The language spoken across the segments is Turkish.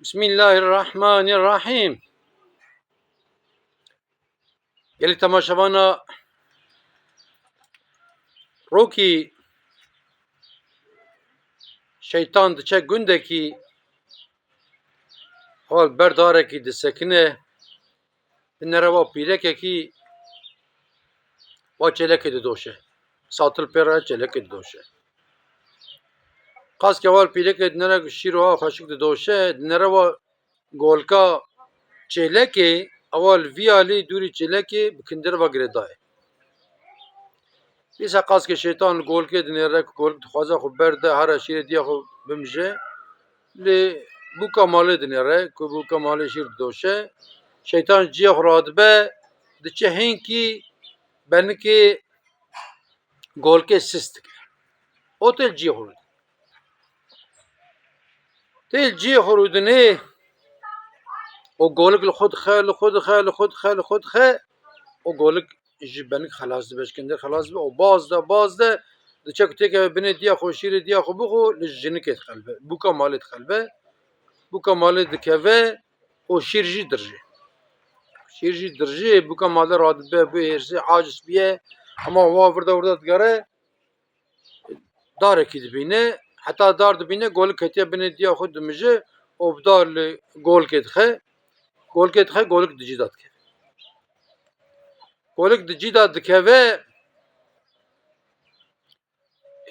Bismillahirrahmanirrahim. Gelin temaşavana roki şeytan diçe gündeki hal berdareki disekine dinlereva pirekeki va çeleke de doşe. Satıl pera çeleke de doşe. Kas keval pireke dinere şiro haşık de doşe dinlereva golka çeleke aval viali duri çeleke bikindere giredaye. Biz kas ke şeytan golke dinere golk xaza xu berde her şire diye xu bimje li bu kamale dinere ku bu kamale şir doşe şeytan ciye xradbe diçe henki benki golke sistik. Otel ciye xurud. Tel ciye xurudine o golk li xud xe o golk ji benk xelas beşkinde xelas be o bazda diçe kuteke bine diye xu şire diye xu bu li jiniket xelbe. Bu kamale xelbe. Bu kamale dikeve o şirji dirje. Şirji dirje bu kamale radbe bu herse aciz biye ama va burada digare dareki dibine hatta dar dibine gol ketiye bine diye xud dimije obdar gol ketxe golk dicidat ke. Golk dicidat dikeve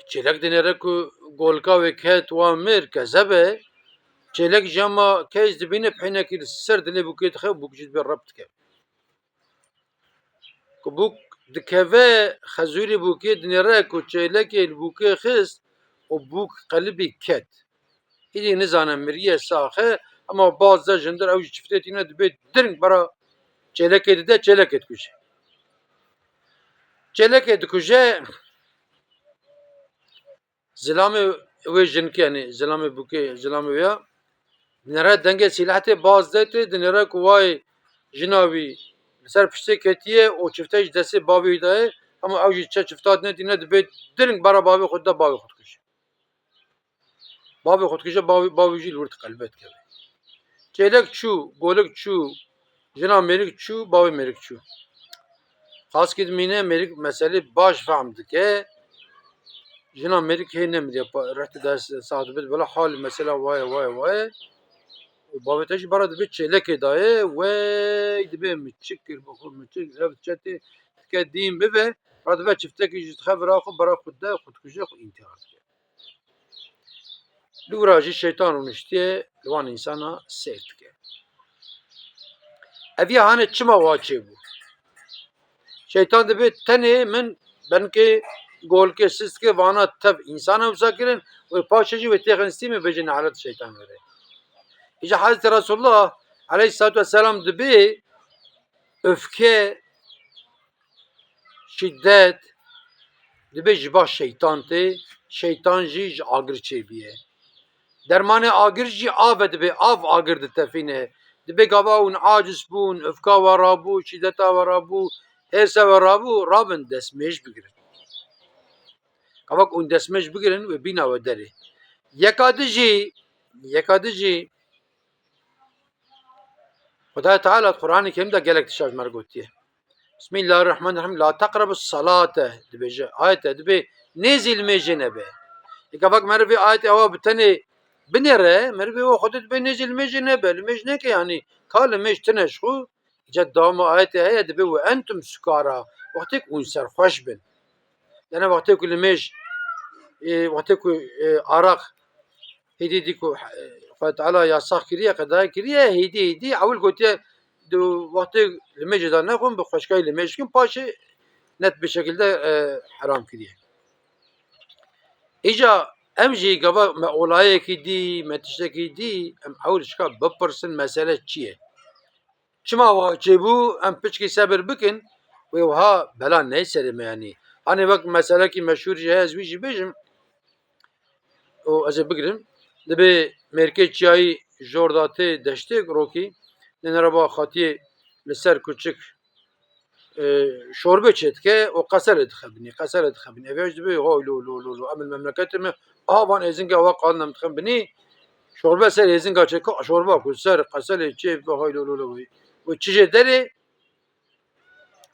çelek dinere ku golka ve ket wa mir kezebe çelek jama kez dibine phinekir ser dile bu ketxe bu cid bir rabt ke. Bu dikeve xezuri bu ke dinere ku çelek bu ke xis o bu qalbi ket. İdi nizanem miriye saxe ama bazı jender ev çiftetine dibe dirng bara çelek de çelek et kuje. Çelek et kuje zilame ve jinki yani zilame bu ke zilame ya dinere denge silahte bazı de dinere ku vay jinavi ser pişte ketiye o çifte desi bavi daye ama ev çiftat ne dine dibe dirng bara bavi xudda bavi xud kuje. Bavi xud kuje bavi jil vurt qalbet ke. Çelek çu, golük çu, jina merik çu, bavi merik çu. Xas kidmine merik mesele baş famdı ke jina merik heyne mi yap rahti ders saadbet böyle hal mesela vay bavi teş bara dibe çelek edaye ve dibe miçikir bu miçik ev çeti ke din be radbe çifte ki jit xabra xu bara xudda xudkuje xu intihar. Luraji şeytan olmuştu, luan insana sert ke. Evi hane çima vaçe bu. Şeytan dibe tene min benke golke siske vana tab insana uzakirin ve paşacı ve teknisti mi becin halet şeytan vere. İşte Hazreti Resulullah aleyhissalatu vesselam dibe öfke, şiddet dibe jiba şeytantı, şeytan jic agir çebiye. Dermane agir ji av dibe av agir de tefine. Dibe gavun aciz bun, öfka ve rabu, şiddeta ve rabu, herse ve rabu, rabin desmeş bigirin. Kavak un desmeş bigirin ve bina ve deri. Yekadici Huda Teala Kur'an-ı Kerim'de gelek dişaj mergotiye. Bismillahirrahmanirrahim. La takrabus salate dibe ayet dibe nezil mejenebe. Kavak mervi ayet ava bitene binere mervi o xudet be nezil mejenebe. Mejne ki yani kal mejtene şu ceddama ayet heye dibe ve entum sukara. Vaktik un serhoş bin. Yani vakti ku limeş vakti ku arak hedi ku Fat Teala yasak kiriye kadar kiriye hedi avul gotiye do vakti limeş da ne kun bu xoşkay limeş kun paşe net bir şekilde haram kiriye. İca emji gava me olaye ki di metişte ki di em avul şka bapırsın mesele çiye. Çima vaçe bu em piçki sabır bikin ve ha bela neyse yani. Hani bak mesele ki meşhur cihaz bir bejim o azı bigirim. Dibe merkez çayı jordate deştek roki nenaraba xatiye liser küçük şorbe çetke o kasar edxebini evej dibe lo amel memleketime avan ezinge ava qanam txebini شوربه سر ازین کا چه شوربه کو سر قسل چه به های لولو و چیه داره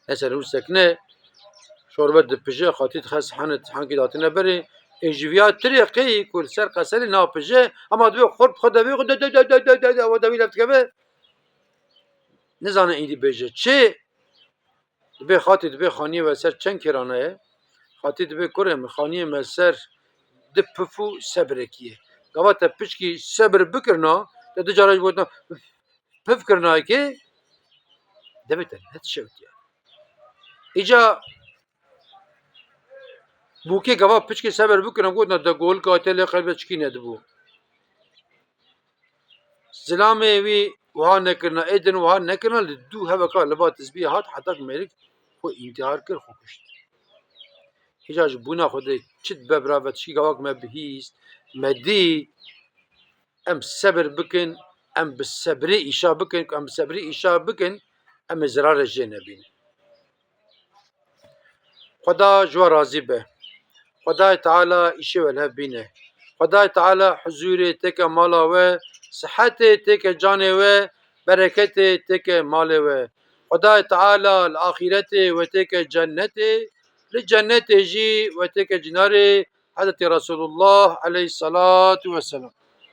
اثر او سکنه شوربه دپجه خاطی خاص حنت حنکی داتنه بری اجویا طریقی کل سر قسل ناپجه اما دو خود دوی خود و دوی لفت که نزانه ایدی بجه چه دبی خاطی دبی خانی و سر چند کرانه خاطی دبی کرم خانی و سر دپفو صبر کیه گوات پشکی صبر بکرنا ده جارج بودنا پف کرنا که دبیتن هت شوت یا ایجا بوکی گوا پشکی صبر بکرنا بودنا ده گول قاتل قلب چکی ندبو زلامه وی وها نکرنا ایدن وها نکرنا لدو هوا کا لبا تسبیح هات حتی ملک خو انتحار کر خو کشت هیچ بونا خود چت ببراوت شی گواک مبهیست مدی ام صبر بکن ام بالصبر ایشا بکن ام بالصبر ایشا بکن ام زرار جنبین خدا جو راضی به خدا تعالی ایشه وله بینه خدا تعالی حضور تک مالا و صحت تک جان و برکت تک مال و خدا تعالی الاخرت و تک جنت لجنت جی و تک جنار حضرت رسول الله علیه الصلاة والسلام